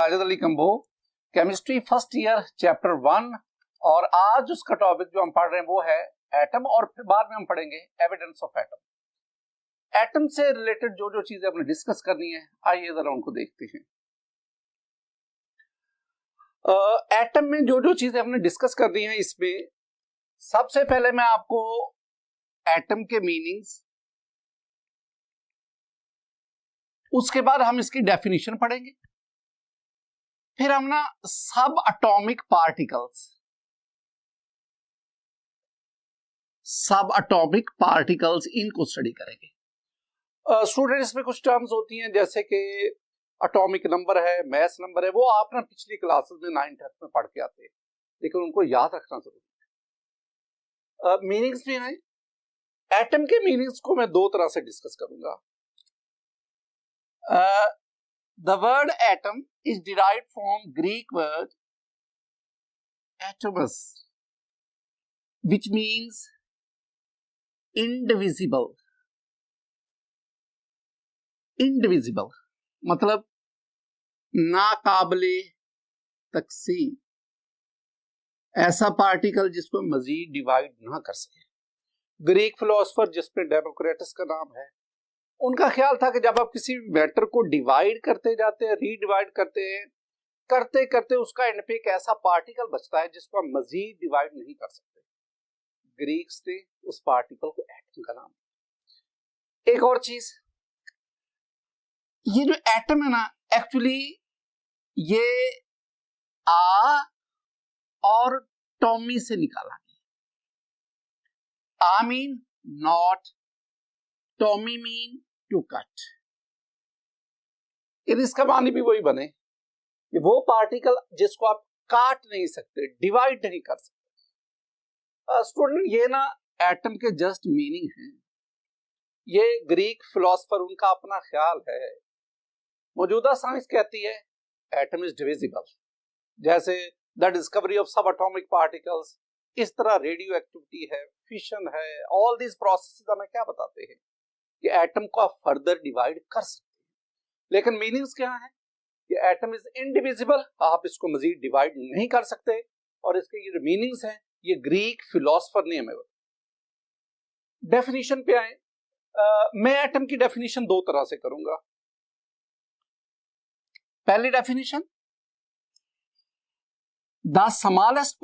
Sajid Ali combo, chemistry first year chapter 1। और आज उसका टॉपिक जो हम पढ़ रहे हैं वो है एटम, और फिर बाद में हम पढ़ेंगे एविडेंस ऑफ एटम। एटम से रिलेटेड जो जो चीजें अपने डिस्कस करनी है, आइए जरा उनको देखते हैं। एटम में जो जो चीजें हमने डिस्कस करनी है, इसमें सबसे पहले मैं आपको एटम के मीनिंग्स, उसके बाद हम इसकी डेफिनेशन पढ़ेंगे, फिर हम ना सब एटॉमिक पार्टिकल्स इनको स्टडी करेंगे। स्टूडेंट, इसमें कुछ टर्म्स होती हैं जैसे कि एटॉमिक नंबर है, मैस नंबर है, वो आप ना पिछली क्लासेस में 9th में पढ़ के आते हैं, लेकिन उनको याद रखना जरूरी है। मीनिंग्स भी हैं। एटम के मीनिंग्स को मैं दो तरह से डिस्कस करूंगा। The word atom is derived from Greek word atomos, which means indivisible. Indivisible मतलब नाकाबिले तकसीम, ऐसा पार्टिकल जिसको मजीद डिवाइड ना कर सके। ग्रीक फिलोसोफर जिसपे डेमोक्रेटस का नाम है, उनका ख्याल था कि जब आप किसी मैटर को डिवाइड करते जाते हैं, रीडिवाइड करते हैं, करते करते उसका एंड पे एक ऐसा पार्टिकल बचता है जिसको हम मजीद डिवाइड नहीं कर सकते। ग्रीक्स ने उस पार्टिकल को एटम का नाम दिया। एक और चीज, ये जो एटम है ना, एक्चुअली ये आ और टॉमी से निकाला गया। I mean not, Tommy mean to cut. इसका मानी भी वही बने कि वो पार्टिकल जिसको आप काट नहीं सकते, डिवाइड नहीं कर सकते। स्टूडेंट, ये ना एटम के जस्ट मीनिंग हैं। ये ग्रीक फिलोसोफर, उनका अपना ख्याल है। मौजूदा साइंस कहती है एटम इज डिविजिबल, जैसे द डिस्कवरी ऑफ सब एटॉमिक पार्टिकल्स। इस तरह रेडियो एक्टिविटी है, फिशन है, ऑल दिस प्रोसेसेस हमें क्या बताते हैं कि एटम को आप फर्दर डिवाइड कर सकते हैं। लेकिन मीनिंग्स क्या है कि एटम इज इनडिविजिबल, आप इसको मजीद डिवाइड नहीं कर सकते। और इसके ये मीनिंग्स हैं, ये ग्रीक फिलोसोफर ने हमें बताया। डेफिनेशन पे आए, मैं एटम की डेफिनेशन दो तरह से करूंगा। पहली definition, the smallest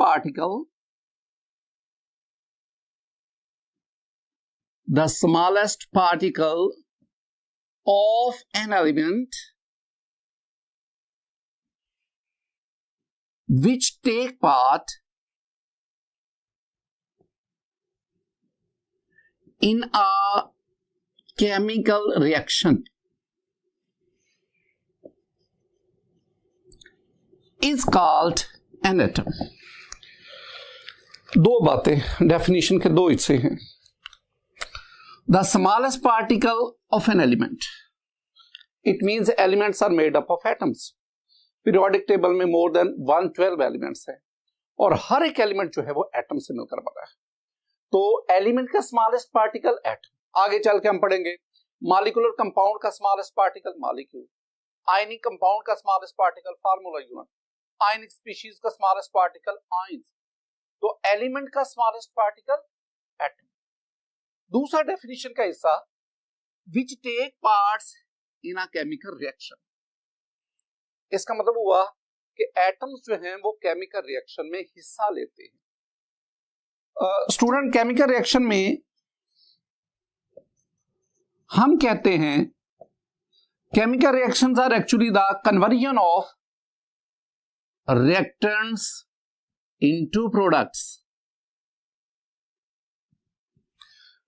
particle of an element which take part in a chemical reaction is called an atom. दो बातें, डेफिनेशन के दो हिस्से हैं। The smallest particle of an element, it means elements are made up of atoms. Periodic table में more than 112 elements है, और हर एक एलिमेंट जो है वो एटम से मिलकर बना है। तो एलिमेंट का स्मॉलेस्ट पार्टिकल एटम। आगे चल के हम पढ़ेंगे मॉलिक्यूलर कंपाउंड का smallest particle molecule, ionic compound का smallest particle formula unit, ionic species का स्मॉलेस्ट पार्टिकल आयंस। तो एलिमेंट का स्मॉलेस्ट पार्टिकल एटम। दूसरा डेफिनेशन का हिस्सा, which take parts in a chemical reaction. इसका मतलब हुआ कि एटम्स जो हैं वो केमिकल रिएक्शन में हिस्सा लेते हैं। स्टूडेंट, केमिकल रिएक्शन में हम कहते हैं chemical reactions are actually the conversion of reactants into products.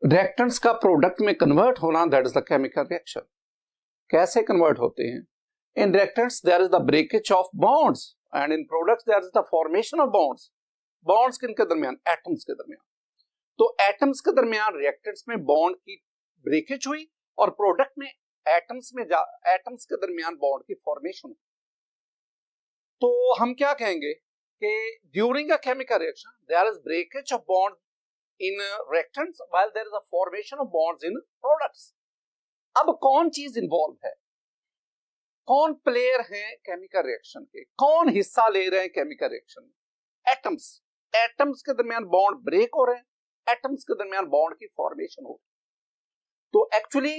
Reactants का प्रोडक्ट में कन्वर्ट होना, that is the chemical reaction. कैसे कन्वर्ट होते हैं? In reactants there is the breakage of bonds and in products there is the formation of bonds. Bonds किनके दरमियान? Atoms के दरमियान। तो एटम्स के दरमियान रिएक्टेंट्स में बॉन्ड की ब्रेकेज हुई, और प्रोडक्ट में एटम्स के दरमियान बॉन्ड की फॉर्मेशन। तो हम क्या कहेंगे कि during a chemical reaction there is breakage of bond in reactants while there is a formation of bonds in products। अब कौन चीज इन्वॉल्व है? कौन प्लेयर हैं केमिकल रिएक्शन के, कौन हिस्सा ले रहे हैं केमिकल रिएक्शन में? एटम्स। एटम्स के दरमियान बॉन्ड ब्रेक हो रहे हैं, एटम्स के दरमियान बॉन्ड की फॉर्मेशन हो रही है। तो actually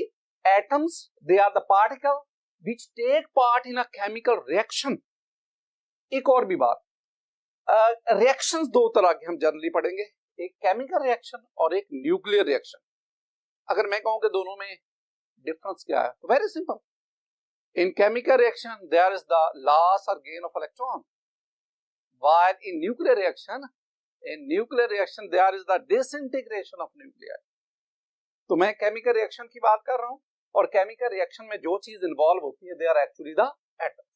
atoms they are the particle which take part in a chemical reaction. एक और भी बात, रिएक्शंस दो तरह के हम जनरली पढ़ेंगे, एक केमिकल रिएक्शन और एक न्यूक्लियर रिएक्शन। अगर मैं कहूं कि दोनों में डिफरेंस क्या है, तो very simple. In chemical reaction, there is the loss or gain of electron, while in nuclear reaction, there is the disintegration of nuclei. तो मैं chemical reaction की बात कर रहा हूं, और chemical reaction में जो चीज इन्वॉल्व होती है, they are actually the atoms.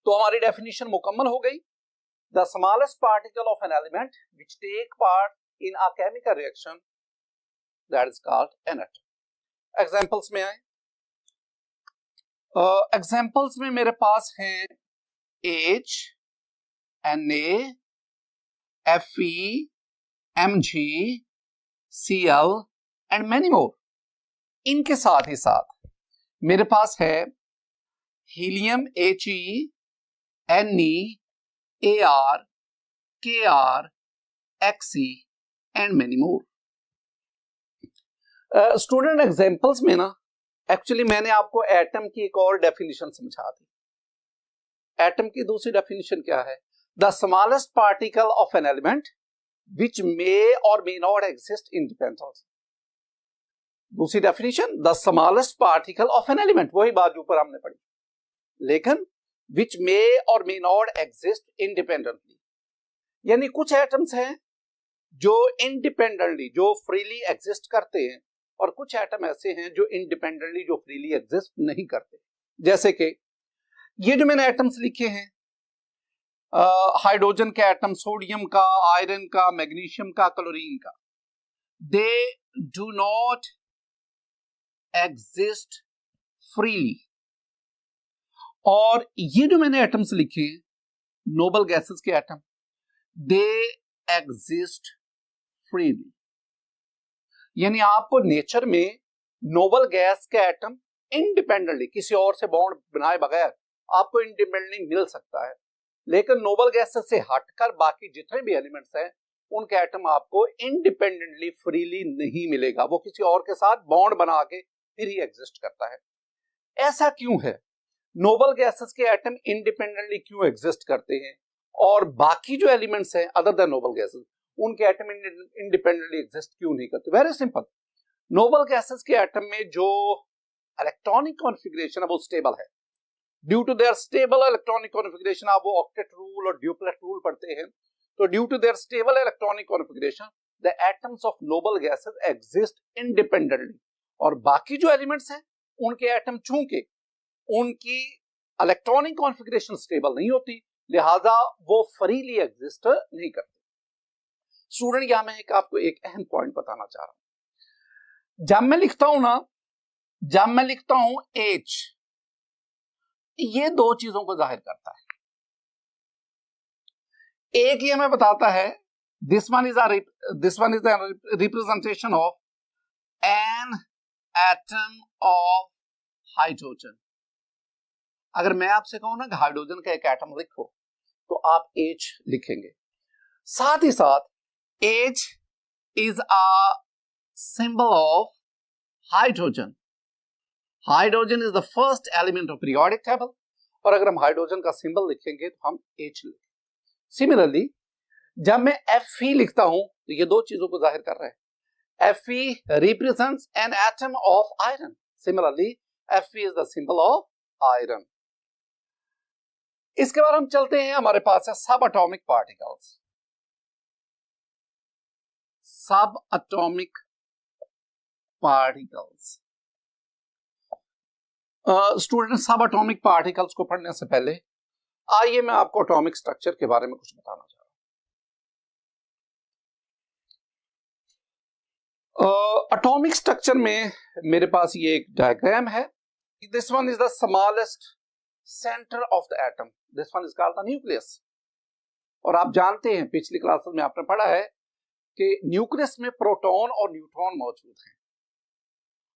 तो हमारी definition मुकम्मल हो गई। The smallest particle of an element which take part in a chemical reaction, that is called an atom. Examples में आए। एग्जाम्पल्स में मेरे पास हैं H, Na, Fe, Mg, Cl and many more. इनके साथ ही साथ मेरे पास है helium, He, Ne, Ar, Kr, Xe and many more. Student examples में ना एक्चुअली मैंने आपको एटम की एक और डेफिनेशन समझा दी। एटम की दूसरी डेफिनेशन क्या है? The smallest particle of an element which may or may not exist independently. दूसरी definition, the smallest particle of an element, वही बात जो ऊपर हमने पढ़ी, लेकिन विच may or may not exist independently. यानी कुछ एटम्स हैं जो इंडिपेंडेंटली, जो फ्रीली एग्जिस्ट करते हैं, और कुछ एटम ऐसे हैं जो इंडिपेंडेंटली, जो फ्रीली एग्जिस्ट नहीं करते। जैसे कि ये जो मैंने एटम्स लिखे हैं, हाइड्रोजन के एटम, सोडियम का, आयरन का, मैग्नीशियम का, क्लोरीन का, they do not exist freely. और ये जो मैंने एटम्स लिखे हैं, नोबल गैसेस के एटम, दे एग्जिस्ट फ्रीली। यानी आपको नेचर में नोबल गैस के एटम इंडिपेंडेंटली, किसी और से बॉन्ड बनाए बगैर आपको इंडिपेंडेंटली मिल सकता है, लेकिन नोबल गैसेस से हटकर बाकी जितने भी एलिमेंट्स हैं उनके एटम आपको इंडिपेंडेंटली, फ्रीली नहीं मिलेगा। वो किसी और के साथ बॉन्ड बना के फिर ही एग्जिस्ट करता है। ऐसा क्यों है? नोबल गैसेस के एटम इंडिपेंडेंटली क्यों एग्जिस्ट करते हैं, और बाकी जो एलिमेंट्स हैं अदर देन नोबल गैसेस, उनके एटम इंडिपेंडेंटली एग्जिस्ट क्यों नहीं करते? Very simple. नोबल गैसेस के एटम में जो इलेक्ट्रॉनिक कॉन्फ़िगरेशन है वो स्टेबल है। Due to their stable electronic configuration, आप वो ऑक्टेट रूल और ड्यूप्लेट रूल पढ़ते हैं, तो due to their stable electronic configuration the atoms of noble gases exist independently. और बाकी जो एलिमेंट्स हैं उनके एटम चूंकि उनकी इलेक्ट्रॉनिक कॉन्फ़िगरेशन स्टेबल नहीं होती, लिहाजा वो फ्रीली एग्जिस्ट नहीं करते। स्टूडेंट, यहां मैं आपको एक अहम पॉइंट बताना चाह रहा हूं। जब मैं लिखता हूं H, ये दो चीजों को जाहिर करता है। एक ये हमें बताता है this one is the representation of an atom of hydrogen. अगर मैं आपसे कहूं ना कि हाइड्रोजन का एक एटम लिखो, तो आप H लिखेंगे। साथ ही साथ H is a symbol of hydrogen. Hydrogen is the first element of periodic table, और अगर हम हाइड्रोजन का सिंबल लिखेंगे तो हम H लिखेंगे। सिमिलरली जब मैं Fe लिखता हूं तो ये दो चीजों को जाहिर कर रहा है। Fe represents an atom of iron. Similarly, Fe is the symbol of iron. इसके बाद हम चलते हैं, हमारे पास है सब एटॉमिक पार्टिकल्स। सब एटॉमिक पार्टिकल्स। स्टूडेंट, सब एटॉमिक पार्टिकल्स को पढ़ने से पहले आइए मैं आपको एटॉमिक स्ट्रक्चर के बारे में कुछ बताना चाह रहा हूं। एटॉमिक स्ट्रक्चर में मेरे पास ये एक डायग्राम है। This one is the smallest centre of the atom, this one is called the nucleus. और आप जानते हैं, पिछली क्लासेस में आपने पढ़ा है कि न्यूक्लियस में प्रोटॉन और न्यूट्रॉन मौजूद हैं,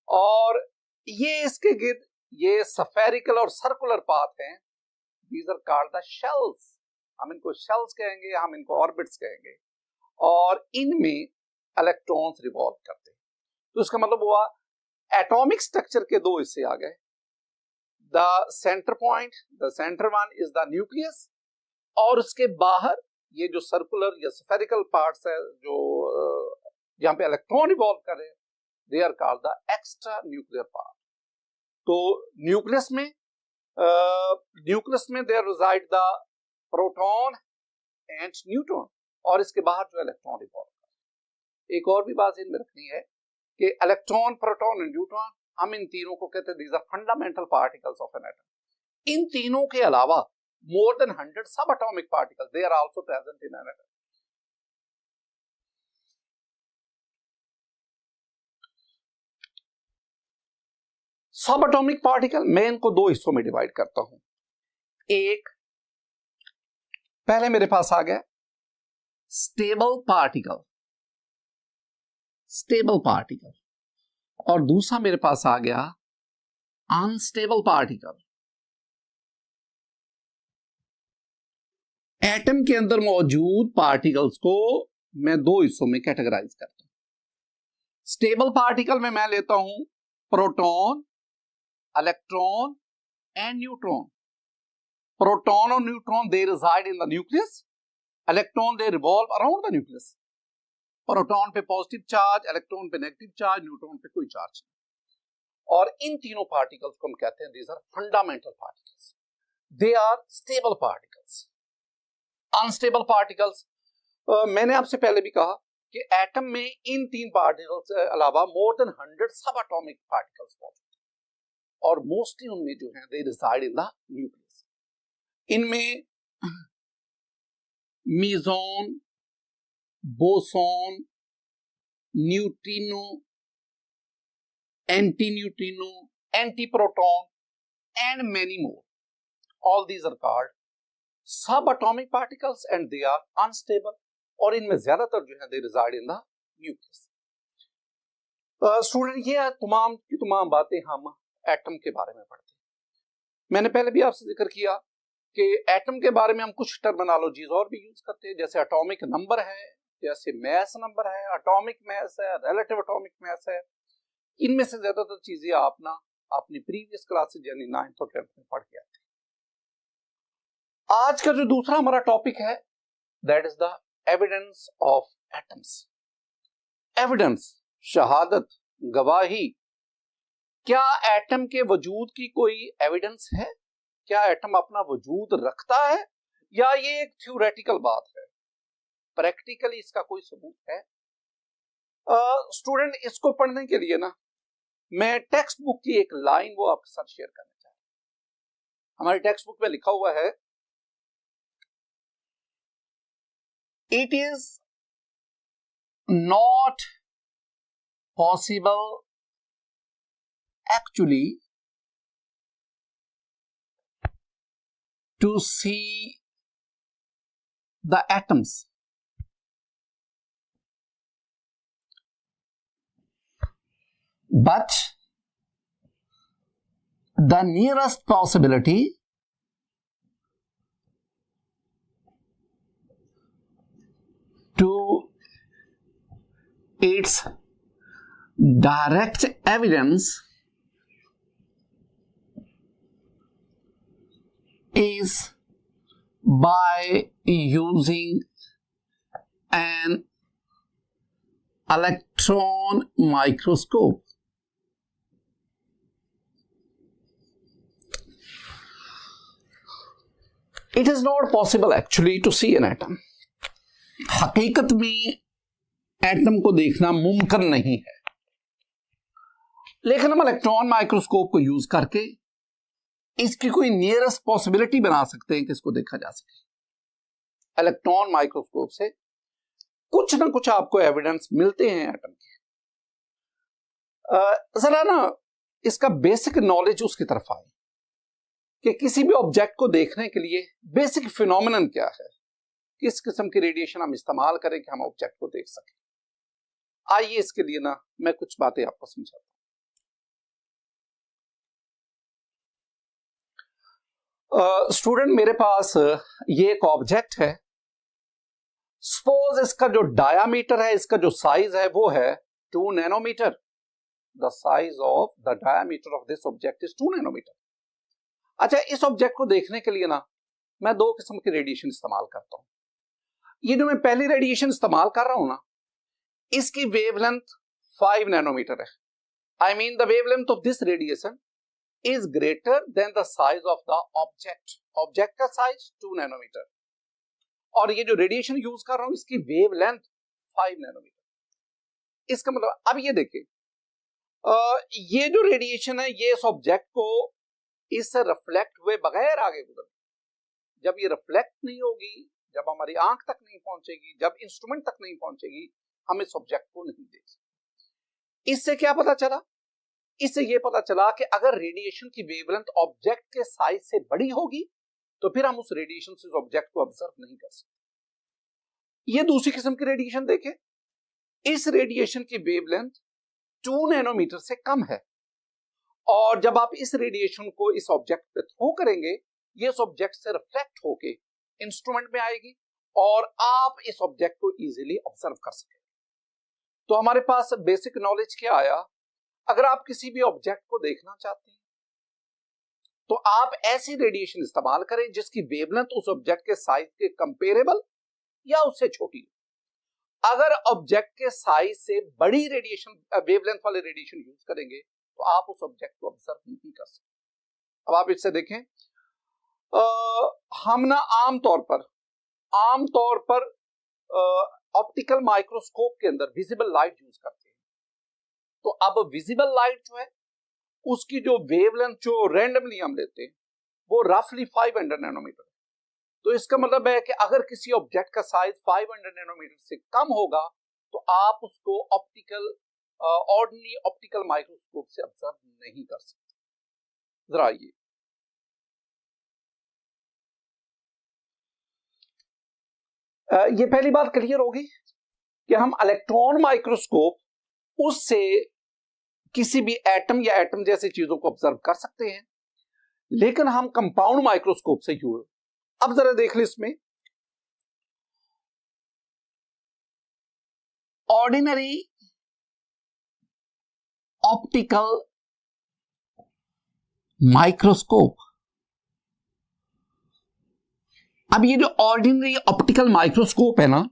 और ये इसके गिर्द ये spherical और circular path हैं, these are called the shells. हम इनको shells कहेंगे, हम इनको orbits कहेंगे, और इनमें इलेक्ट्रॉन्स रिवॉल्व करते हैं। तो इसका मतलब हुआ एटॉमिक स्ट्रक्चर के दो हिस्से आ गए, the centre point, the centre one is the nucleus, और उसके बाहर ये जो सर्कुलर या स्फेरिकल पार्ट्स है जो जहां पे इलेक्ट्रॉन रिवॉल्व कर रहे हैं, they are called the extra nuclear part. तो न्यूक्लियस में there reside the proton and neutron, और इसके बाहर जो इलेक्ट्रॉन रिवॉल्व कर रहे हैं। एक और भी बात इनमें रखनी है कि इलेक्ट्रॉन, प्रोटॉन एंड न्यूट्रॉन, हम इन तीनों को कहते हैं these are fundamental particles of an atom. इन तीनों के अलावा more than 100 subatomic particles, they are also present in an atom. Subatomic particle मैं इनको दो हिस्सों में डिवाइड करता हूं। एक, पहले मेरे पास आ गया स्टेबल पार्टिकल, और दूसरा मेरे पास आ गया अनस्टेबल पार्टिकल। एटम के अंदर मौजूद पार्टिकल्स को मैं दो हिस्सों में कैटेगराइज करता हूं। स्टेबल पार्टिकल में मैं लेता हूं proton, electron and neutron. Proton और neutron they reside in the nucleus, electron they revolve around the nucleus. Proton पे पॉजिटिव चार्ज, इलेक्ट्रॉन पे नेगेटिव चार्ज, न्यूट्रॉन पे कोई चार्ज नहीं। और इन तीनों पार्टिकल्स को हम कहते हैं these are fundamental particles, they are stable particles. Unstable particles, मैंने आपसे पहले भी कहा कि एटम में इन तीन पार्टिकल्स के अलावा मोर देन 100 सब एटॉमिक पार्टिकल्स मौजूद हैं, और मोस्टली उनमें जो है they reside in the nucleus. इनमें meson, boson, neutrino, anti neutrino, anti proton and many more, all these are called subatomic particles and they are unstable, और इनमें ज्यादातर जो है they reside in the nucleus। Student, ये तमाम की तमाम बातें हम एटम के बारे में पढ़ते हैं। मैंने पहले भी आपसे जिक्र किया कि एटम के बारे में हम कुछ टर्मिनोलॉजीज और भी यूज करते हैं, जैसे एटॉमिक नंबर है, जैसे मैस नंबर है, एटॉमिक मैस है, रिलेटिव एटॉमिक मैस है। इनमें से ज्यादातर चीजें आप ना अपनी प्रीवियस क्लासेज यानी 9th और 10th में पढ़ के आते हैं। आज का जो दूसरा हमारा टॉपिक है that is the evidence of atoms. Evidence, शहादत, गवाही। क्या एटम के वजूद की कोई एविडेंस है? क्या एटम अपना वजूद रखता है, या ये एक थ्योरेटिकल बात है? प्रैक्टिकली इसका कोई सबूत है? स्टूडेंट, इसको पढ़ने के लिए ना मैं टेक्स्ट बुक की एक लाइन वो आपके साथ शेयर करना चाहता हूं। हमारी टेक्स्ट बुक में लिखा हुआ है, it is not possible actually to see the atoms, but the nearest possibility to its direct evidence is by using an electron microscope. It is not possible actually to see an atom. हकीकत में atom को देखना मुमकिन नहीं है, लेकिन हम electron microscope को यूज करके इसकी कोई नियरेस्ट पॉसिबिलिटी बना सकते हैं कि इसको देखा जा सके। इलेक्ट्रॉन माइक्रोस्कोप से कुछ ना कुछ आपको एविडेंस मिलते हैं एटम के। जरा ना इसका बेसिक नॉलेज उसकी तरफ आए कि किसी भी ऑब्जेक्ट को देखने के लिए बेसिक फिनोमिनन क्या है, किस किस्म की रेडिएशन हम इस्तेमाल करें कि हम ऑब्जेक्ट को देख सकें। आइए इसके लिए ना मैं कुछ बातें आपको समझाता हूं। स्टूडेंट मेरे पास ये एक ऑब्जेक्ट है, सपोज इसका जो डायामीटर है, इसका जो साइज है वो है 2 nanometre. The size of the diameter of this object is 2 nanometre. अच्छा, इस ऑब्जेक्ट को देखने के लिए ना मैं दो किस्म की रेडिएशन इस्तेमाल करता हूं। ये जो मैं पहली रेडिएशन इस्तेमाल कर रहा हूं ना, इसकी वेवलेंथ 5 नैनोमीटर है। I mean the wavelength of this radiation is greater than the size of the object. Object का साइज 2 नैनोमीटर और ये जो रेडिएशन यूज कर रहा हूं इसकी वेवलेंथ 5 नैनोमीटर। इसका मतलब अब ये देखिए, ये जो रेडिएशन है ये इस ऑब्जेक्ट को इससे रिफ्लेक्ट हुए बगैर आगे गुजर, जब ये रिफ्लेक्ट नहीं होगी, जब हमारी आंख तक नहीं पहुंचेगी, जब इंस्ट्रूमेंट तक नहीं पहुंचेगी, हम इस ऑब्जेक्ट को नहीं देख सकते। इससे क्या पता चला? इससे यह पता चला कि अगर रेडिएशन की वेवलेंथ ऑब्जेक्ट के साइज से बड़ी होगी तो फिर हम उस रेडिएशन से उस ऑब्जेक्ट को ऑब्जर्व नहीं कर सकते। यह दूसरी किस्म की रेडिएशन देखें, इस रेडिएशन की वेवलेंथ 2 नैनोमीटर से कम है और जब आप इस रेडिएशन को इस ऑब्जेक्ट पे थ्रो करेंगे, ये इस ऑब्जेक्ट से रिफ्लेक्ट होके इंस्ट्रूमेंट में आएगी और आप इस ऑब्जेक्ट को इजीली ऑब्जर्व कर सकेंगे। तो हमारे पास बेसिक नॉलेज क्या आया? अगर आप किसी भी ऑब्जेक्ट को देखना चाहते हैं तो आप ऐसी रेडिएशन इस्तेमाल करें जिसकी वेवलेंथ उस ऑब्जेक्ट के साइज के कंपेरेबल या उससे छोटी हो। अगर ऑब्जेक्ट के साइज से बड़ी रेडिएशन वेवलेंथ वाले रेडिएशन यूज करेंगे तो आप उस ऑब्जेक्ट को ऑब्जर्व नहीं कर सकते। अब आप इससे देखें, हम ना आमतौर पर ऑप्टिकल माइक्रोस्कोप के अंदर विजिबल लाइट यूज करते हैं। तो अब विजिबल लाइट जो है उसकी जो वेवलेंथ जो रैंडमली हम लेते हैं वो रफली 500 नैनोमीटर। तो इसका मतलब है कि अगर किसी ऑब्जेक्ट का साइज 500 नैनोमीटर से कम होगा तो आप उसको ऑर्डिनरी ऑप्टिकल माइक्रोस्कोप से ऑब्जर्व नहीं कर सकते। जरा ये पहली बात क्लियर होगी कि हम इलेक्ट्रॉन माइक्रोस्कोप उससे किसी भी एटम या एटम जैसी चीजों को ऑब्जर्व कर सकते हैं, लेकिन हम कंपाउंड माइक्रोस्कोप से यूज। अब जरा देख लो, इसमें ऑर्डिनरी ऑप्टिकल माइक्रोस्कोप। अब ये जो ऑर्डिनरी ऑप्टिकल माइक्रोस्कोप है ना,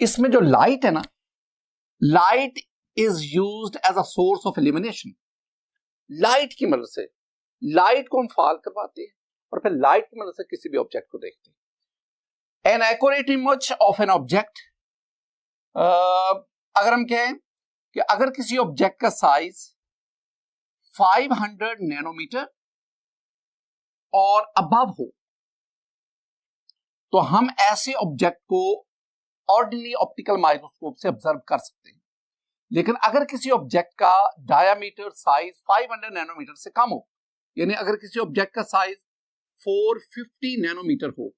इसमें जो लाइट है ना, light is used as a source of illumination. Light की मदद से लाइट को हम फॉल करवाते हैं और फिर लाइट की मदद से किसी भी ऑब्जेक्ट को देखते हैं। An accurate image of an object, अगर हम कहें कि अगर किसी ऑब्जेक्ट का साइज 500 नैनोमीटर और अबव हो तो हम ऐसे ऑब्जेक्ट को ऑर्डिनरी ऑप्टिकल माइक्रोस्कोप से ऑब्जर्व कर सकते हैं। लेकिन अगर किसी ऑब्जेक्ट का डायामीटर साइज 500 नैनोमीटर से कम हो, यानी अगर किसी ऑब्जेक्ट का साइज 450 नैनोमीटर हो,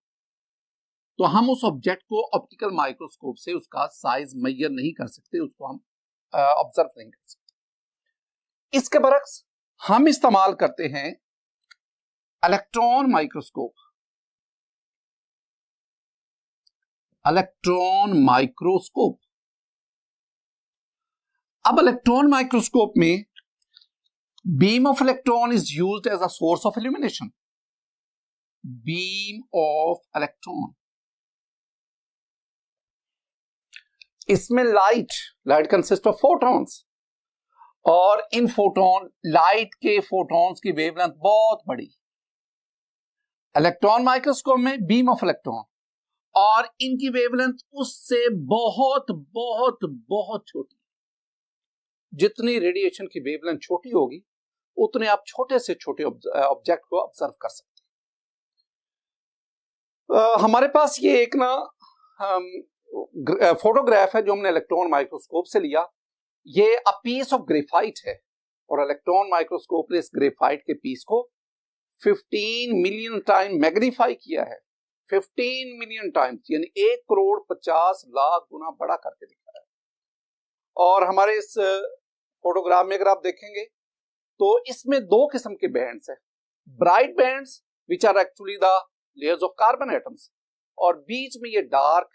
तो हम उस ऑब्जेक्ट को ऑप्टिकल माइक्रोस्कोप से उसका साइज मेजर नहीं कर सकते, उसको हम ऑब्जर्व नहीं कर सकते। इसके बरक्स हम इस्तेमाल करते हैं इलेक्ट्रॉन माइक्रोस्कोप। अब इलेक्ट्रॉन माइक्रोस्कोप में beam of electron is used as a source of illumination. Beam of electron, इसमें लाइट कंसिस्ट ऑफ फोटॉन्स और इन लाइट के फोटॉन्स की वेवलेंथ बहुत बड़ी। इलेक्ट्रॉन माइक्रोस्कोप में बीम ऑफ इलेक्ट्रॉन और इनकी वेवलेंथ उससे बहुत बहुत बहुत छोटी। जितनी रेडिएशन की वेवलेंथ छोटी होगी उतने आप छोटे से छोटे ऑब्जेक्ट को ऑब्जर्व कर सकते हैं। हमारे पास ये एक ना फोटोग्राफ है जो हमने इलेक्ट्रॉन माइक्रोस्कोप से लिया। ये अ पीस ऑफ ग्रेफाइट है और इलेक्ट्रॉन माइक्रोस्कोप ने इस ग्रेफाइट के पीस को 15 मिलियन टाइम मैग्नीफाई किया है। 15 मिलियन टाइम्स, यानी 1,50,00,000 गुना बड़ा करके दिखाया है। और हमारे इस फोटोग्राफ में अगर आप देखेंगे तो इसमें दो किस्म के बैंड्स हैं, bright bands which are actually the layers of carbon atoms, और बीच में ये डार्क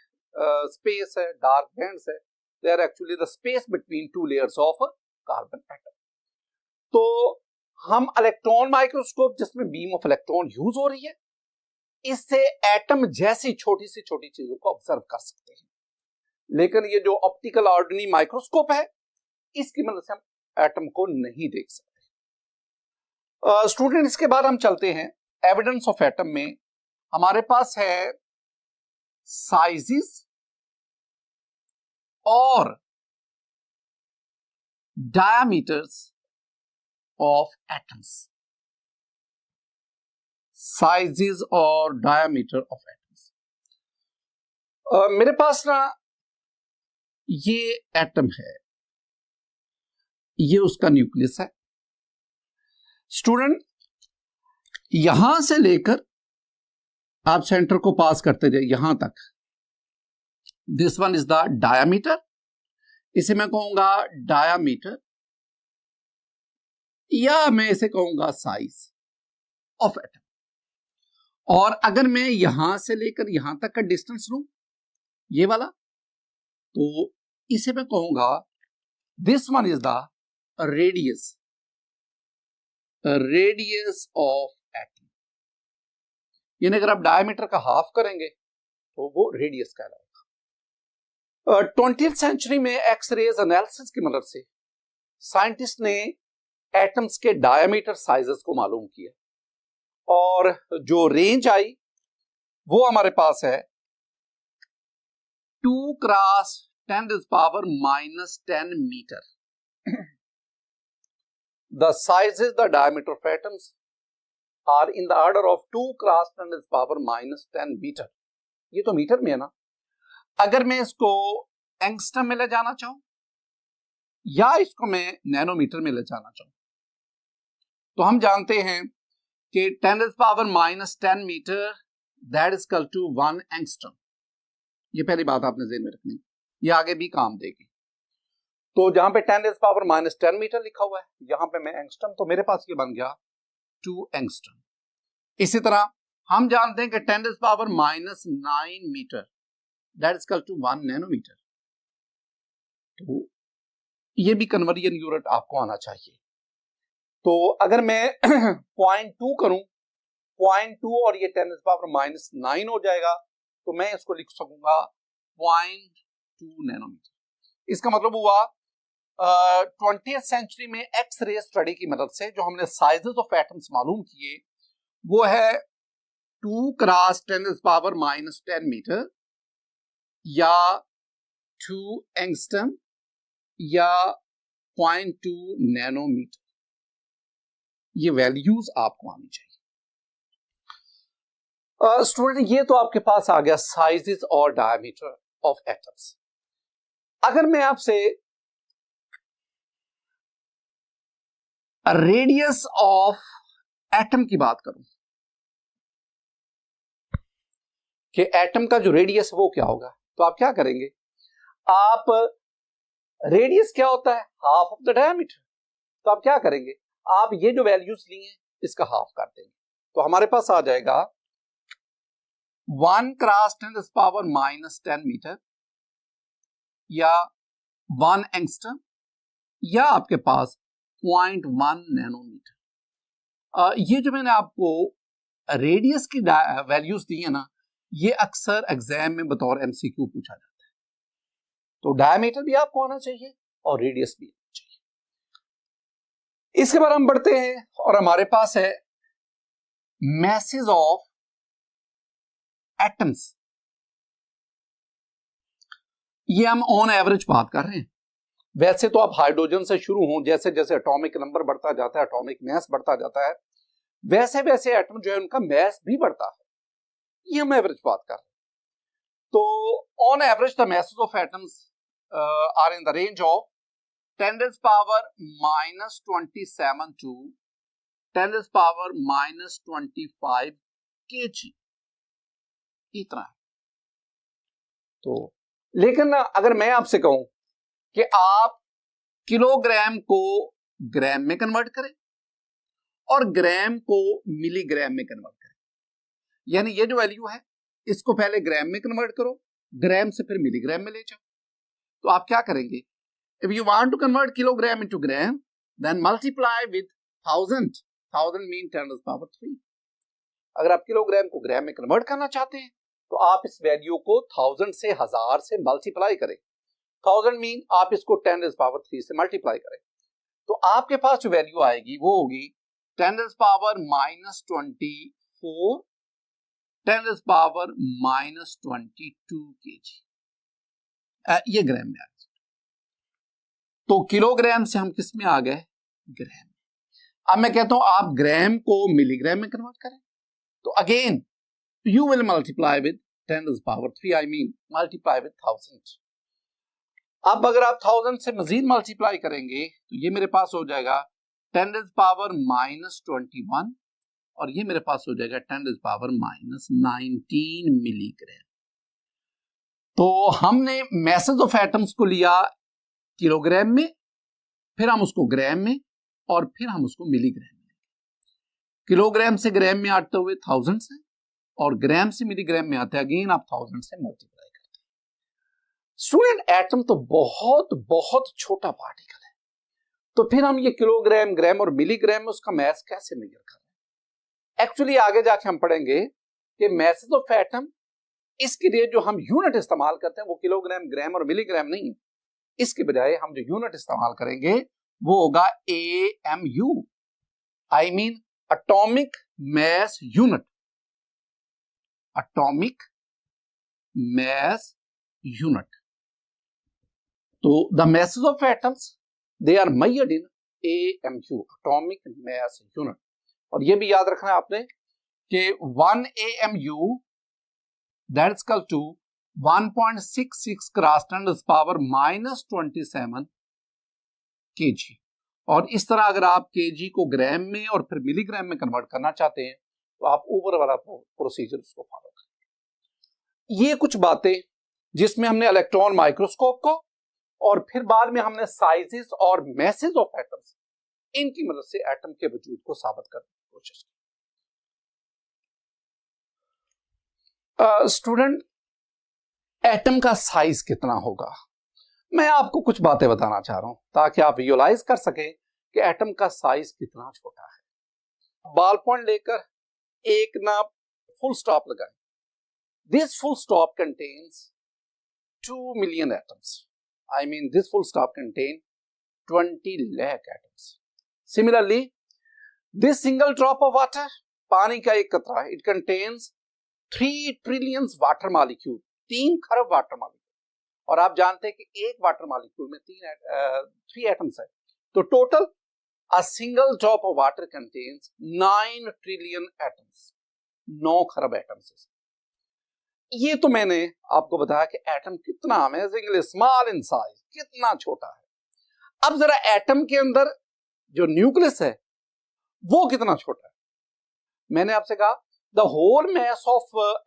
स्पेस है, डार्क बैंड्स है, they are actually the space between two layers of carbon atom. तो हम इलेक्ट्रॉन माइक्रोस्कोप जिसमें बीम ऑफ इलेक्ट्रॉन यूज हो रही है, इससे एटम जैसी छोटी से छोटी चीजों को ऑब्जर्व कर सकते हैं। लेकिन ये जो ऑप्टिकल ऑर्डिनरी माइक्रोस्कोप है, इसकी मदद से हम एटम को नहीं देख सकते। स्टूडेंट, इसके बाद हम चलते हैं एविडेंस ऑफ एटम में। हमारे पास है साइजेस और डायमीटर्स ऑफ एटम्स, साइजेस और डायमीटर ऑफ एटम्स। मेरे पास ना ये एटम है, ये उसका न्यूक्लियस है। स्टूडेंट, यहां से लेकर आप सेंटर को पास करते जाए यहां तक, this one is the diameter, इसे मैं कहूंगा डायामीटर, या मैं इसे कहूंगा साइज ऑफ एटम। और अगर मैं यहां से लेकर यहां तक का डिस्टेंस लूं, ये वाला, तो इसे मैं कहूंगा this one is the radius, radius of atom. यानी अगर आप डायमीटर का हाफ करेंगे तो वो रेडियस कहलाएगा। 20th सेंचुरी में एक्सरेज एनालिसिस की मदद से साइंटिस्ट ने एटम्स के डायमीटर साइजेस को मालूम किया, और जो रेंज आई वो हमारे पास है 2 cross 10⁻⁻10 metre. The sizes, the diameter of atoms are in the order of 2 cross 10⁻⁻10 metre. ये तो मीटर में है ना। अगर मैं इसको एंगस्ट्रम में ले जाना चाहूं या इसको मैं नैनोमीटर में ले जाना चाहूं, तो हम जानते हैं कि 10⁻⁻10 metre that is equal to 1 angstrom. ये पहली बात आपने ज़हन में रखनी, ये आगे भी काम देगी। तो जहां पे 10⁻10 मीटर लिखा हुआ है, यहां पे मैं एंगस्ट्रम, तो मेरे पास ये बन गया 2 एंगस्ट्रम। इसी तरह हम जानते हैं कि 10⁻⁹ metre that is equal to 1 nanometre. तो ये भी कन्वर्जन यूनिट आपको आना चाहिए। तो अगर मैं 0.2 करूं, 0.2 और ये 10⁻⁹ हो जाएगा, तो मैं इसको लिख सकूंगा 0.2 नैनोमीटर। इसका मतलब हुआ 20th सेंचुरी में एक्स-रे स्टडी की मदद से जो हमने साइजेस ऑफ एटम्स मालूम किए, वो है 2 क्रॉस 10⁻⁻10 मीटर, या 2 एंगस्ट्रम, या 0.2 नैनोमीटर। ये वैल्यूज आपको आनी चाहिए। स्टूडेंट, ये तो आपके पास आ गया साइजेस और डायमीटर ऑफ एटम्स। अगर मैं आपसे रेडियस ऑफ एटम की बात करूं कि एटम का जो रेडियस है वो क्या होगा, तो आप क्या करेंगे? आप रेडियस क्या होता है? Half of the diameter. तो आप क्या करेंगे? आप ये जो वैल्यूज लिए हैं इसका हाफ कर देंगे, तो हमारे पास आ जाएगा 1 क्रॉस 10⁻⁻10 मीटर, या 1 एंगस्ट्रम, या आपके पास 0.1 नैनोमीटर। ये जो मैंने आपको रेडियस की वैल्यूज दी है ना, ये अक्सर एग्जाम में बतौर एमसीक्यू पूछा जाता है। तो डायमीटर भी आपको आना चाहिए और रेडियस भी आना चाहिए। इसके बाद हम बढ़ते हैं और हमारे पास है मैसेज ऑफ एटम्स। ये हम ऑन एवरेज बात कर रहे हैं। वैसे तो आप हाइड्रोजन से शुरू हों, जैसे जैसे एटॉमिक नंबर बढ़ता जाता है, एटॉमिक मास बढ़ता जाता है, वैसे वैसे एटम जो है उनका मास भी बढ़ता है। ये हम एवरेज बात कर रहे हैं। तो on average the masses of atoms are in the range of 10⁻⁻27 to 10⁻⁻25 kg, इतना है। तो लेकिन अगर मैं आपसे कहूं कि आप किलोग्राम को ग्राम में कन्वर्ट करें और ग्राम को मिलीग्राम में कन्वर्ट करें, यानी ये जो वैल्यू है इसको पहले ग्राम में कन्वर्ट करो, ग्राम से फिर मिलीग्राम में ले जाओ। तो आप क्या करेंगे, if you want to convert kilogram into gram then multiply with 1000 mean 10⁻³ अगर आप किलोग्राम को ग्राम में कन्वर्ट करना चाहते हैं तो आप इस वैल्यू को 1000 से 1000 से मल्टीप्लाई करें। 1000 मीन आप इसको 10⁻³ से मल्टीप्लाई करें तो आपके पास जो वैल्यू आएगी वो होगी 10⁻⁻24 10⁻⁻22 kg। ये ग्राम में आ गया। तो किलोग्राम से हम किस में आ गए, ग्राम। अब मैं कहता हूं आप ग्राम को मिलीग्राम में कन्वर्ट करें तो again you will multiply with 10⁻³ I mean multiply with 1000। अब अगर आप 1000 से मजीद मल्टीप्लाई करेंगे तो ये मेरे पास हो जाएगा 10⁻⁻21 और ये मेरे पास हो जाएगा 10⁻⁻19 मिलीग्राम। तो हमने मैसेज ऑफ एटम्स को लिया किलोग्राम में, फिर हम उसको ग्राम में और फिर हम उसको मिलीग्राम में। किलोग्राम से ग्राम में आते हुए 1000 से और ग्राम से मिलीग्राम में आते अगेन आप 1000 से मल्टीप्लाई करते हैं। स्टूडेंट एटम तो बहुत बहुत छोटा पार्टिकल है, तो फिर हम ये किलोग्राम, ग्राम और मिलीग्राम में उसका मैस कैसे मेजर कर रहे हैं। एक्चुअली आगे जाके हम पढ़ेंगे कि मैसेज ऑफ एटम, इसके लिए जो हम यूनिट इस्तेमाल करते हैं वो किलोग्राम, ग्राम और मिलीग्राम नहीं है। इसके बजाय हम जो यूनिट इस्तेमाल करेंगे वो होगा AMU, I mean atomic mass unit. Atomic mass unit. तो the masses of atoms they are measured in AMU, atomic mass unit. और ये भी याद रखना है आपने कि 1 AMU that is equal to 1.66 × 10⁻⁻27 kg। और इस तरह अगर आप kg को ग्राम में और फिर मिलीग्राम में कन्वर्ट करना चाहते हैं तो आप ऊपर वाला प्रोसीजर उसको फॉलो करें। ये कुछ बातें जिसमें हमने इलेक्ट्रॉन माइक्रोस्कोप को और फिर बाद में हमने साइजेस और मैसेज ऑफ एटम्स, इनकी मदद से एटम के वजूद को साबित करने की कोशिश की। स्टूडेंट एटम का साइज कितना होगा, मैं आपको कुछ बातें बताना चाह रहा हूं ताकि आप विजुअलाइज कर सकें कि एटम का साइज कितना छोटा है। बॉल पॉइंट लेकर एक ना फुल स्टॉप लगाएं। This full stop contains 2 million atoms, I mean this full stop contain 20 lakh atoms. Similarly this single drop of water, पानी का एक कतरा, it contains 3 trillion water molecule, 3 खरब वाटर मॉलिक्यूल। और आप जानते हैं कि एक वाटर मॉलिक्यूल में 3 एटम्स है। तो total a single drop of water contains 9 trillion atoms, 9 खरब एटम्स। ये तो मैंने आपको बताया कि एटम कितना अमेजिंगली स्मॉल इन साइज, कितना छोटा है। अब जरा एटम के अंदर जो न्यूक्लियस है वो कितना छोटा है। मैंने आपसे कहा the whole mass of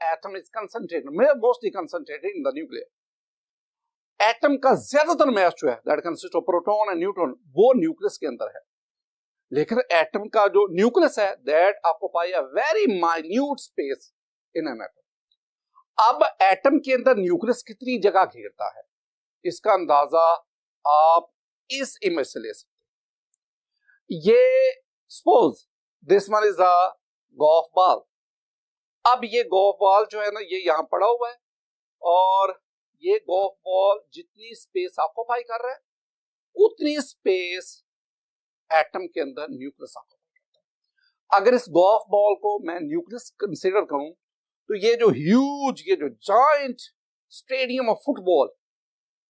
atom is concentrated, mostly concentrated in the nucleus. Atom का ज्यादातर मैस जो है that consists of proton and neutron, वो न्यूक्लियस के अंदर है। लेकिन एटम का जो न्यूक्लियस है that occupy a very minute space in an atom. अब एटम के अंदर न्यूक्लियस कितनी जगह घेरता है, इसका अंदाजा आप इस इमेज से ले सकते हैं। ये suppose this one is a golf ball. अब ये गोल्फ बॉल जो है ना ये यहां पड़ा हुआ है और ये गोल्फ बॉल जितनी स्पेस ऑक्युपाई कर रहा है उतनी स्पेस एटम के अंदर न्यूक्लियस ऑक्युपाई करता है। अगर इस गोल्फ बॉल को मैं न्यूक्लियस कंसीडर करूं तो ये जो ह्यूज, ये जो giant stadium of football,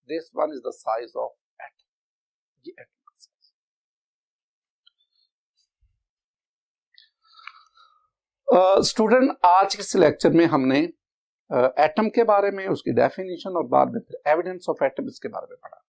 this one is the size of atom. ये एटम का साइज। स्टूडेंट आज के इस लेक्चर में हमने एटम के बारे में, उसकी डेफिनेशन और बाद में फिर एविडेंस ऑफ एटम इसके बारे में पढ़ा।